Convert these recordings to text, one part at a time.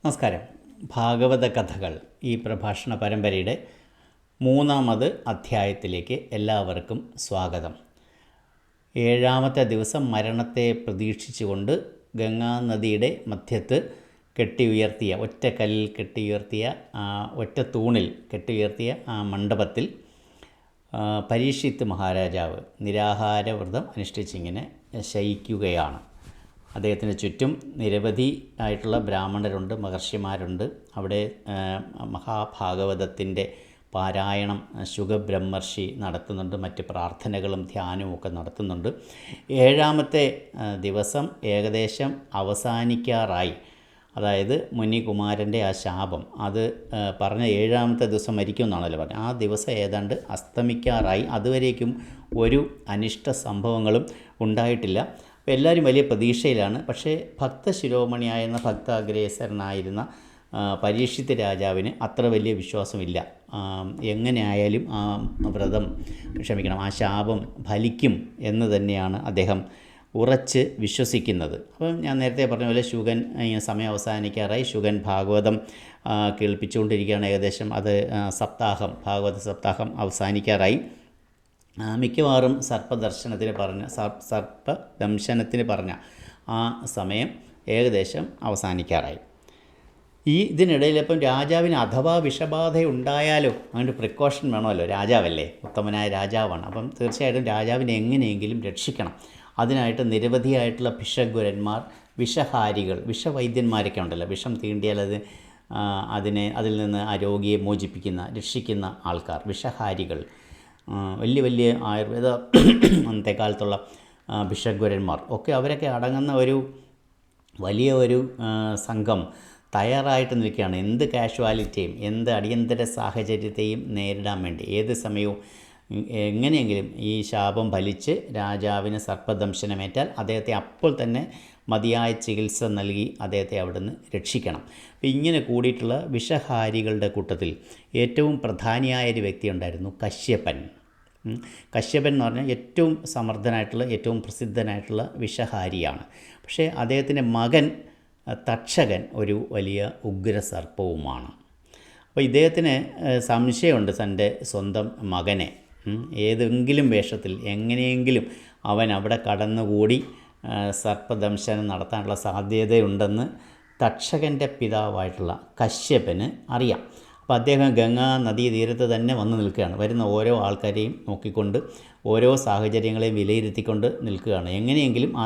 നമസ്കാരം. ഭാഗവത കഥകൾ ഈ പ്രഭാഷണ പരമ്പരയുടെ 3-ാമത് അധ്യായത്തിലേക്ക് എല്ലാവർക്കും സ്വാഗതം. 7-ാമത്തെ ദിവസം മരണത്തെ പ്രതീക്ഷിച്ചുകൊണ്ട് ഗംഗാനദിയുടെ മധ്യത്ത് ഒറ്റക്കല്ലിൽ ഒറ്റ തൂണിൽ കെട്ടിയുയർത്തിയ ആ മണ്ഡപത്തിൽ പരീക്ഷിത്ത് മഹാരാജാവ് നിരാഹാര വ്രതം അനുഷ്ഠിച്ചിങ്ങനെ ശയിക്കുകയാണ്. അദ്ദേഹത്തിന് ചുറ്റും നിരവധി ആയിട്ടുള്ള ബ്രാഹ്മണരുണ്ട്, മഹർഷിമാരുണ്ട്. അവിടെ മഹാഭാഗവതത്തിൻ്റെ പാരായണം ശുഗബ്രഹ്മർഷി നടത്തുന്നുണ്ട്. മറ്റ് പ്രാർത്ഥനകളും ധ്യാനവും ഒക്കെ നടത്തുന്നുണ്ട്. 7-ാമത്തെ ദിവസം ഏകദേശം അവസാനിക്കാറായി. അതായത് മുനികുമാരൻ്റെ ആ ശാപം അത് പറഞ്ഞ 7-ാമത്തെ ദിവസം മരിക്കും എന്നാണല്ലോ പറഞ്ഞത്. ആ ദിവസം ഏതാണ്ട് അസ്തമിക്കാറായി. അതുവരേക്കും ഒരു അനിഷ്ട സംഭവങ്ങളും ഉണ്ടായിട്ടില്ല. അപ്പോൾ എല്ലാവരും വലിയ പ്രതീക്ഷയിലാണ്. പക്ഷേ ഭക്തശിരോമണിയായിരുന്ന ഭക്താഗ്രേസരനായിരുന്ന പരീക്ഷിത്ത് രാജാവിന് അത്ര വലിയ വിശ്വാസമില്ല. എങ്ങനെ ആയാലും ആ ശാപം ഫലിക്കും എന്ന് തന്നെയാണ് അദ്ദേഹം ഉറച്ച് വിശ്വസിക്കുന്നത്. അപ്പം ഞാൻ നേരത്തെ പറഞ്ഞ പോലെ ശുഗൻ സമയം അവസാനിക്കാറായി. ശുഗൻ ഭാഗവതം കേൾപ്പിച്ചുകൊണ്ടിരിക്കുകയാണ്. ഏകദേശം അത് ഭാഗവത സപ്താഹം അവസാനിക്കാറായി. മിക്കവാറും സർപ്പദംശനത്തിന് പറഞ്ഞ ആ സമയം ഏകദേശം അവസാനിക്കാറായി. ഇതിനിടയിൽ ഇപ്പം രാജാവിന് അഥവാ വിഷബാധ ഉണ്ടായാലോ അങ്ങനെ പ്രിക്കോഷൻ വേണമല്ലോ. രാജാവല്ലേ, ഉത്തമനായ രാജാവാണ്. അപ്പം തീർച്ചയായിട്ടും രാജാവിനെ എങ്ങനെയെങ്കിലും രക്ഷിക്കണം. അതിനായിട്ട് നിരവധിയായിട്ടുള്ള ഭിഷഗ്വരന്മാർ, വിഷഹാരികൾ, വിഷവൈദ്യന്മാരൊക്കെ ഉണ്ടല്ലോ. വിഷം തീണ്ടിയാൽ അതിൽ നിന്ന് ആ രോഗിയെ രക്ഷിക്കുന്ന ആൾക്കാർ, വിഷഹാരികൾ, വലിയ ആയുർവേദ അന്നത്തെ കാലത്തുള്ള ഭിഷഗ്വരന്മാർ ഒക്കെ അവരൊക്കെ അടങ്ങുന്ന വലിയ സംഘം തയ്യാറായിട്ട് നിൽക്കുകയാണ്. എന്ത് കാഷ്വാലിറ്റിയും എന്ത് അടിയന്തര സാഹചര്യത്തെയും നേരിടാൻ വേണ്ടി ഏത് സമയവും എങ്ങനെയെങ്കിലും ഈ ശാപം ഫലിച്ച് രാജാവിന് സർപ്പദംശനമേറ്റാൽ അദ്ദേഹത്തെ അപ്പോൾ തന്നെ മതിയായ ചികിത്സ നൽകി അദ്ദേഹത്തെ അവിടുന്ന് രക്ഷിക്കണം. അപ്പോൾ ഇങ്ങനെ കൂടിയിട്ടുള്ള വിഷഹാരികളുടെ കൂട്ടത്തിൽ ഏറ്റവും പ്രധാനിയായൊരു വ്യക്തി ഉണ്ടായിരുന്നു, കശ്യപൻ. കശ്യപൻ എന്ന് പറഞ്ഞാൽ ഏറ്റവും സമർത്ഥനായിട്ടുള്ള, ഏറ്റവും പ്രസിദ്ധനായിട്ടുള്ള വിഷഹാരിയാണ്. പക്ഷേ അദ്ദേഹത്തിൻ്റെ മകൻ തക്ഷകൻ ഒരു വലിയ ഉഗ്രസർപ്പവുമാണ്. അപ്പോൾ ഇദ്ദേഹത്തിന് സംശയമുണ്ട് തൻ്റെ സ്വന്തം മകനെ ഏതെങ്കിലും വേഷത്തിൽ എങ്ങനെയെങ്കിലും അവൻ അവിടെ കടന്നുകൂടി സർപ്പദംശനം നടത്താനുള്ള സാധ്യതയുണ്ടെന്ന് തക്ഷകൻ്റെ പിതാവായിട്ടുള്ള കശ്യപന് അറിയാം. അപ്പോൾ അദ്ദേഹം ഗംഗാ നദീതീരത്ത് തന്നെ വന്ന് നിൽക്കുകയാണ്. വരുന്ന ഓരോ ആൾക്കാരെയും നോക്കിക്കൊണ്ട് ഓരോ സാഹചര്യങ്ങളെയും വിലയിരുത്തിക്കൊണ്ട് നിൽക്കുകയാണ്. എങ്ങനെയെങ്കിലും ആ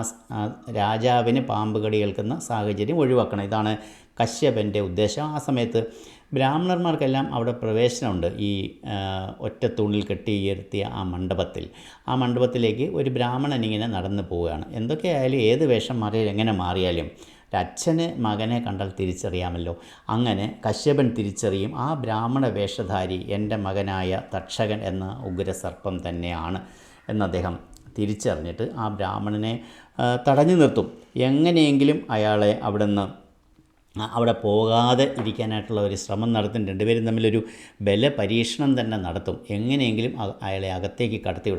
രാജാവിന് പാമ്പ് കടി ഏൽക്കുന്ന സാഹചര്യം ഒഴിവാക്കണം. ഇതാണ് കശ്യപൻ്റെ ഉദ്ദേശം. ആ സമയത്ത് ബ്രാഹ്മണന്മാർക്കെല്ലാം അവിടെ പ്രവേശനമുണ്ട്. ഈ ഒറ്റത്തൂണിൽ കെട്ടിയുയർത്തിയ ആ മണ്ഡപത്തിലേക്ക് ഒരു ബ്രാഹ്മണൻ ഇങ്ങനെ നടന്നു പോവുകയാണ്. എന്തൊക്കെയായാലും ഏത് വേഷം മാറിയാലും എങ്ങനെ മാറിയാലും അച്ഛന് മകനെ കണ്ടാൽ തിരിച്ചറിയാമല്ലോ. അങ്ങനെ കശ്യപൻ തിരിച്ചറിയും, ആ ബ്രാഹ്മണ വേഷധാരി എൻ്റെ മകനായ തക്ഷകൻ എന്ന ഉഗ്രസർപ്പം തന്നെയാണ് എന്ന് അദ്ദേഹം തിരിച്ചറിഞ്ഞിട്ട് ആ ബ്രാഹ്മണനെ തടഞ്ഞു നിർത്തും. എങ്ങനെയെങ്കിലും അയാളെ അവിടെ പോകാതെ ഇരിക്കാനായിട്ടുള്ള ഒരു ശ്രമം നടത്തും. രണ്ടുപേരും തമ്മിലൊരു ബലപരീക്ഷണം തന്നെ നടത്തും. എങ്ങനെയെങ്കിലും അയാളെ അകത്തേക്ക് കടത്തി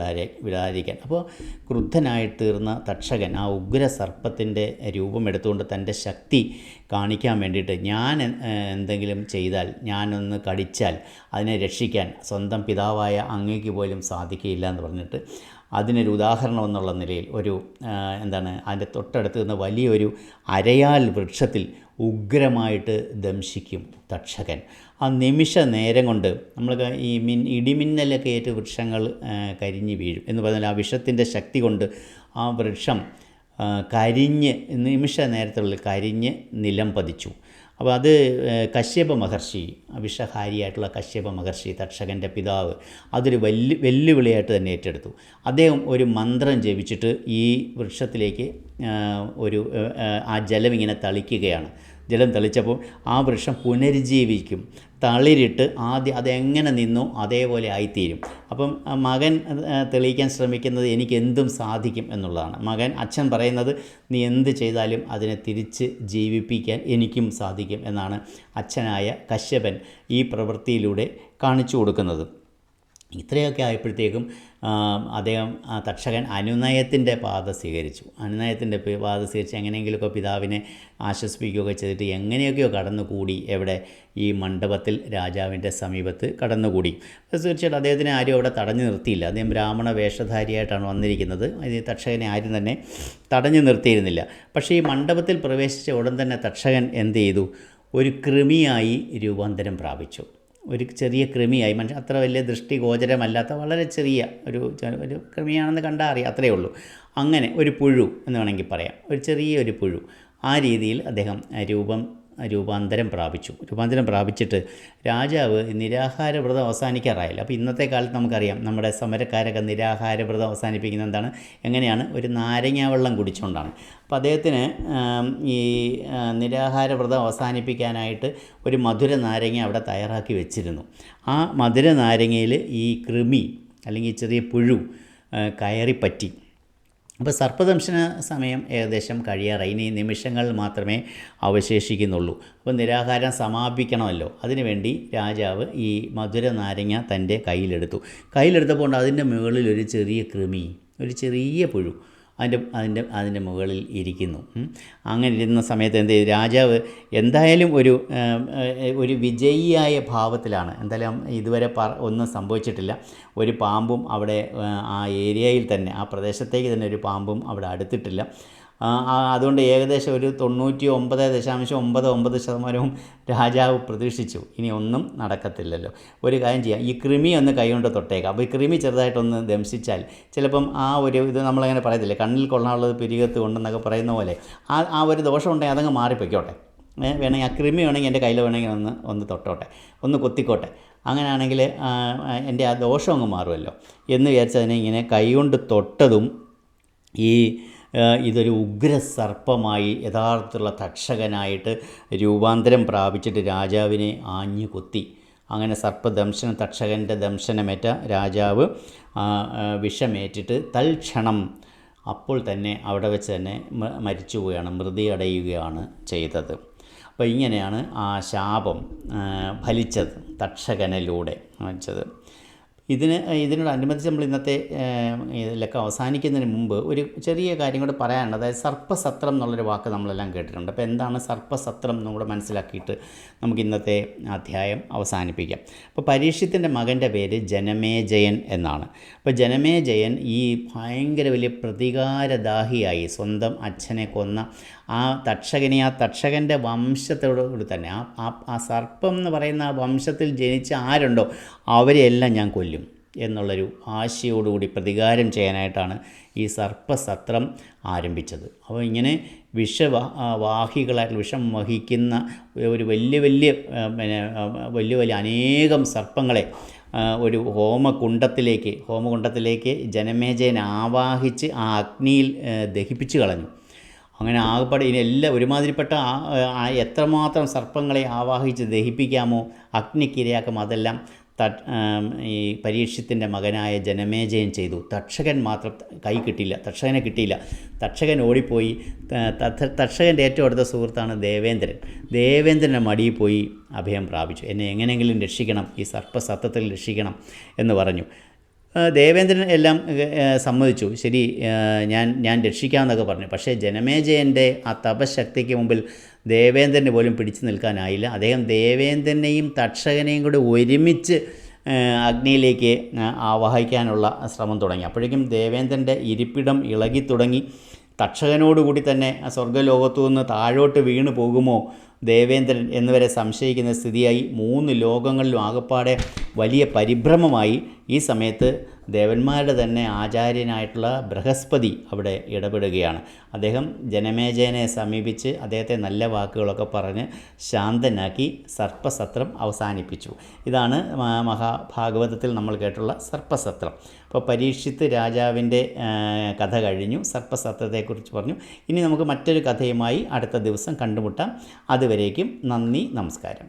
വിടാതിരിക്കാൻ. അപ്പോൾ ക്രുദ്ധനായി തീർന്ന തക്ഷകൻ ആ ഉഗ്രസർപ്പത്തിൻ്റെ രൂപമെടുത്തുകൊണ്ട് തൻ്റെ ശക്തി കാണിക്കാൻ വേണ്ടിയിട്ട് ഞാൻ എന്തെങ്കിലും ചെയ്താൽ, ഞാനൊന്ന് കടിച്ചാൽ അതിനെ രക്ഷിക്കാൻ സ്വന്തം പിതാവായ അങ്ങേക്ക് പോലും സാധിക്കുകയില്ല എന്ന് പറഞ്ഞിട്ട് അതിനൊരു ഉദാഹരണം എന്നുള്ള നിലയിൽ അതിൻ്റെ തൊട്ടടുത്ത് നിന്ന് വലിയൊരു അരയാൽ വൃക്ഷത്തിൽ ഉഗ്രമായിട്ട് ദംശിക്കും തക്ഷകൻ. ആ നിമിഷ നേരം കൊണ്ട് നമ്മൾക്ക് ഈ ഇടിമിന്നലൊക്കെ ഏറ്റ് വൃക്ഷങ്ങൾ കരിഞ്ഞ് വീഴും എന്ന് പറഞ്ഞാൽ ആ വിഷത്തിൻ്റെ ശക്തി കൊണ്ട് ആ വൃക്ഷം നിമിഷ നേരത്തിനുള്ളിൽ കരിഞ്ഞ് നിലം പതിച്ചു. അപ്പോൾ അത് കശ്യപ മഹർഷി, വിഷഹാരിയായിട്ടുള്ള കശ്യപ മഹർഷി, തക്ഷകൻ്റെ പിതാവ്, അതൊരു വെല്ലുവിളിയായിട്ട് തന്നെ ഏറ്റെടുത്തു. അദ്ദേഹം ഒരു മന്ത്രം ജപിച്ചിട്ട് ഈ വൃക്ഷത്തിലേക്ക് ആ ജലം ഇങ്ങനെ തളിക്കുകയാണ്. ജലം തളിച്ചപ്പോൾ ആ വൃക്ഷം പുനരുജ്ജീവിക്കും, തളിരിട്ട് അതെങ്ങനെ നിന്നോ അതേപോലെ ആയിത്തീരും. അപ്പം മകൻ തെളിയിക്കാൻ ശ്രമിക്കുന്നത് എനിക്ക് എന്തും സാധിക്കും എന്നുള്ളതാണ്. അച്ഛൻ പറയുന്നത് നീ എന്ത് ചെയ്താലും അതിനെ തിരിച്ച് ജീവിപ്പിക്കാൻ എനിക്കും സാധിക്കും എന്നാണ് അച്ഛനായ കശ്യപൻ ഈ പ്രവൃത്തിയിലൂടെ കാണിച്ചു കൊടുക്കുന്നത്. ഇത്രയൊക്കെ ആയപ്പോഴത്തേക്കും അദ്ദേഹം തക്ഷകൻ അനുനയത്തിൻ്റെ പാത സ്വീകരിച്ചു. അനുനയത്തിൻ്റെ പാത സ്വീകരിച്ച് എങ്ങനെയെങ്കിലുമൊക്കെ പിതാവിനെ ആശ്വസിപ്പിക്കുകയൊക്കെ ചെയ്തിട്ട് എങ്ങനെയൊക്കെയോ കടന്നുകൂടി എവിടെ ഈ മണ്ഡപത്തിൽ രാജാവിൻ്റെ സമീപത്ത് കടന്നുകൂടി. തീർച്ചയായിട്ടും അദ്ദേഹത്തിനെ ആരും അവിടെ തടഞ്ഞു നിർത്തിയില്ല. അദ്ദേഹം ബ്രാഹ്മണ വേഷധാരിയായിട്ടാണ് വന്നിരിക്കുന്നത്. ഈ തക്ഷകനെ ആരും തന്നെ തടഞ്ഞു നിർത്തിയിരുന്നില്ല. പക്ഷേ ഈ മണ്ഡപത്തിൽ പ്രവേശിച്ച ഉടൻ തന്നെ തക്ഷകൻ എന്ത് ചെയ്തു? ഒരു കൃമിയായി രൂപാന്തരം പ്രാപിച്ചു. ഒരു ചെറിയ കൃമിയായി, മനുഷ്യൻ അത്ര വലിയ ദൃഷ്ടിഗോചരമല്ലാത്ത വളരെ ചെറിയ ഒരു കൃമിയാണെന്ന് കണ്ടാൽ അറിയാം, അത്രയേ ഉള്ളൂ. അങ്ങനെ ഒരു പുഴു എന്ന് വേണമെങ്കിൽ പറയാം, ഒരു ചെറിയൊരു പുഴു. ആ രീതിയിൽ അദ്ദേഹം രൂപാന്തരം പ്രാപിച്ചിട്ട് രാജാവ് നിരാഹാരവ്രതം അവസാനിക്കാറായില്ല. അപ്പോൾ ഇന്നത്തെ കാലത്ത് നമുക്കറിയാം നമ്മുടെ സമരക്കാരൊക്കെ നിരാഹാരവ്രതം അവസാനിപ്പിക്കുന്നത് എന്താണ്, എങ്ങനെയാണ്? ഒരു നാരങ്ങാ വെള്ളം കുടിച്ചുകൊണ്ടാണ്. അപ്പോൾ അദ്ദേഹത്തിന് ഈ നിരാഹാരവ്രതം അവസാനിപ്പിക്കാനായിട്ട് ഒരു മധുര നാരങ്ങ അവിടെ തയ്യാറാക്കി വെച്ചിരുന്നു. ആ മധുര നാരങ്ങയിൽ ഈ കൃമി അല്ലെങ്കിൽ ചെറിയ പുഴു കയറിപ്പറ്റി. അപ്പോൾ സർപ്പദംശന സമയം ഏകദേശം കഴിയാറായി. ഇനി നിമിഷങ്ങൾ മാത്രമേ അവശേഷിക്കുന്നുള്ളൂ. അപ്പോൾ നിരാഹാരം സമാപിക്കണമല്ലോ. അതിനുവേണ്ടി രാജാവ് ഈ മധുര നാരങ്ങ തൻ്റെ കയ്യിലെടുത്തപ്പോൾ അതിൻ്റെ മുകളിൽ ഒരു ചെറിയ കൃമി, ഒരു ചെറിയ പുഴു അതിൻ്റെ മുകളിൽ ഇരിക്കുന്നു. അങ്ങനെ ഇരുന്ന സമയത്ത് എന്ത് ചെയ്തു? രാജാവ് എന്തായാലും ഒരു വിജയിയായ ഭാവത്തിലാണ്. എന്തായാലും ഇതുവരെ ഒന്നും സംഭവിച്ചിട്ടില്ല. ഒരു പാമ്പും അവിടെ ആ ഏരിയയിൽ തന്നെ, ആ പ്രദേശത്തേക്ക് തന്നെ ഒരു പാമ്പും അവിടെ അടുത്തിട്ടില്ല. അതുകൊണ്ട് ഏകദേശം ഒരു 99.99% രാജാവ് പ്രതീക്ഷിച്ചു ഇനി ഒന്നും നടക്കത്തില്ലല്ലോ. ഒരു കാര്യം ചെയ്യാം, ഈ കൃമി ഒന്ന് കൈകൊണ്ട് തൊട്ടേക്കാം. അപ്പോൾ ഈ കൃമി ചെറുതായിട്ടൊന്ന് ദംശിച്ചാൽ ചിലപ്പം ഇത് നമ്മളങ്ങനെ പറയത്തില്ലേ, കണ്ണിൽ കൊള്ളാനുള്ളത് പിരികത്ത് കൊണ്ടെന്നൊക്കെ പറയുന്ന പോലെ ആ ഒരു ദോഷം ഉണ്ടെങ്കിൽ അതങ്ങ് മാറിപ്പോയിക്കോട്ടെ. വേണമെങ്കിൽ ആ കൃമി വേണമെങ്കിൽ എൻ്റെ കയ്യിൽ വേണമെങ്കിൽ ഒന്ന് തൊട്ടോട്ടെ, ഒന്ന് കൊത്തിക്കോട്ടെ. അങ്ങനെയാണെങ്കിൽ എൻ്റെ ആ ദോഷം അങ്ങ് മാറുമല്ലോ എന്ന് വിചാരിച്ചതിനെ ഇങ്ങനെ കൈകൊണ്ട് തൊട്ടതും ഇതൊരു ഉഗ്രസർപ്പമായി യഥാർത്ഥത്തിലുള്ള തക്ഷകനായിട്ട് രൂപാന്തരം പ്രാപിച്ചിട്ട് രാജാവിനെ ആഞ്ഞു കൊത്തി. അങ്ങനെ തക്ഷകൻ്റെ ദംശനമേറ്റ രാജാവ് വിഷമേറ്റിട്ട് തൽക്ഷണം അപ്പോൾ തന്നെ അവിടെ വെച്ച് തന്നെ മരിച്ചു പോവുകയാണ്, മൃതി അടയുകയാണ് ചെയ്തത്. അപ്പോൾ ഇങ്ങനെയാണ് ആ ശാപം ഫലിച്ചത്, തക്ഷകനിലൂടെ ഫലിച്ചത്. ഇതിനോടനുബന്ധിച്ച് നമ്മൾ ഇന്നത്തെ ഇതിലൊക്കെ അവസാനിക്കുന്നതിന് മുമ്പ് ഒരു ചെറിയ കാര്യം കൂടെ പറയാനുണ്ട്. അതായത് സർപ്പസത്രം എന്നുള്ളൊരു വാക്ക് നമ്മളെല്ലാം കേട്ടിട്ടുണ്ട്. അപ്പോൾ എന്താണ് സർപ്പസത്രം എന്നും കൂടെ മനസ്സിലാക്കിയിട്ട് നമുക്ക് ഇന്നത്തെ അധ്യായം അവസാനിപ്പിക്കാം. അപ്പോൾ പരീക്ഷിത്തിൻ്റെ മകൻ്റെ പേര് ജനമേജയൻ എന്നാണ്. അപ്പോൾ ജനമേജയൻ ഈ ഭയങ്കര വലിയ പ്രതികാരദാഹിയായി സ്വന്തം അച്ഛനെ കൊന്ന ആ തക്ഷകൻ്റെ വംശത്തോടുകൂടി തന്നെ ആ സർപ്പം എന്ന് പറയുന്ന ആ വംശത്തിൽ ജനിച്ച ആരുണ്ടോ അവരെയെല്ലാം ഞാൻ കൊല്ലും എന്നുള്ളൊരു ആശയോടുകൂടി പ്രതികാരം ചെയ്യാനായിട്ടാണ് ഈ സർപ്പസത്രം ആരംഭിച്ചത്. അപ്പോൾ ഇങ്ങനെ വിഷവാഹികളായിട്ടുള്ള വിഷം വഹിക്കുന്ന ഒരു വലിയ അനേകം സർപ്പങ്ങളെ ഒരു ഹോമകുണ്ഡത്തിലേക്ക് ജനമേജയൻ ആവാഹിച്ച് ആ അഗ്നിയിൽ ദഹിപ്പിച്ച് കളഞ്ഞു. അങ്ങനെ ആകപ്പാടെ ഇതിനെല്ലാം ഒരുമാതിരിപ്പെട്ട എത്രമാത്രം സർപ്പങ്ങളെ ആവാഹിച്ച് ദഹിപ്പിക്കാമോ, അഗ്നിക്കിരയാക്കും, അതെല്ലാം ഈ പരീക്ഷത്തിൻ്റെ മകനായ ജനമേജയൻ ചെയ്തു. തക്ഷകനെ കിട്ടിയില്ല. തക്ഷകൻ ഓടിപ്പോയി. തക്ഷകൻ്റെ ഏറ്റവും അടുത്ത സുഹൃത്താണ് ദേവേന്ദ്രൻ്റെ മടിയിൽ പോയി അഭയം പ്രാപിച്ചു. എന്നെ എങ്ങനെയെങ്കിലും രക്ഷിക്കണം, ഈ സർപ്പസത്തത്തിൽ രക്ഷിക്കണം എന്ന് പറഞ്ഞു. ദേവേന്ദ്രൻ എല്ലാം സമ്മതിച്ചു. ശരി, ഞാൻ രക്ഷിക്കാമെന്നൊക്കെ പറഞ്ഞു. പക്ഷേ ജനമേജയൻ്റെ ആ തപശക്തിക്ക് മുമ്പിൽ ദേവേന്ദ്രന് പോലും പിടിച്ചു നിൽക്കാനായില്ല. അദ്ദേഹം ദേവേന്ദ്രനെയും തക്ഷകനെയും കൂടി ഒരുമിച്ച് അഗ്നിയിലേക്ക് ആവാഹിക്കാനുള്ള ശ്രമം തുടങ്ങി. അപ്പോഴേക്കും ദേവേന്ദ്രൻ്റെ ഇരിപ്പിടം ഇളകി തുടങ്ങി. തക്ഷകനോടുകൂടി തന്നെ സ്വർഗ്ഗലോകത്തു നിന്ന് താഴോട്ട് വീണു പോകുമോ ദേവേന്ദ്രൻ എന്നുവരെ സംശയിക്കുന്ന സ്ഥിതിയായി. 3 ലോകങ്ങളിലും ആകപ്പാടെ വലിയ പരിഭ്രമമായി. ഈ സമയത്ത് ദേവന്മാരുടെ തന്നെ ആചാര്യനായിട്ടുള്ള ബൃഹസ്പതി അവിടെ ഇടപെടുകയാണ്. അദ്ദേഹം ജനമേജയനെ സമീപിച്ച് അദ്ദേഹത്തെ നല്ല വാക്കുകളൊക്കെ പറഞ്ഞ് ശാന്തനാക്കി സർപ്പസത്രം അവസാനിപ്പിച്ചു. ഇതാണ് മഹാഭാഗവതത്തിൽ നമ്മൾ കേട്ടുള്ള സർപ്പസത്രം. അപ്പോൾ പരീക്ഷിത്ത് രാജാവിൻ്റെ കഥ കഴിഞ്ഞു, സർപ്പസത്രത്തെക്കുറിച്ച് പറഞ്ഞു. ഇനി നമുക്ക് മറ്റൊരു കഥയുമായി അടുത്ത ദിവസം കണ്ടുമുട്ടാം. അതുവരേക്കും നന്ദി, നമസ്കാരം.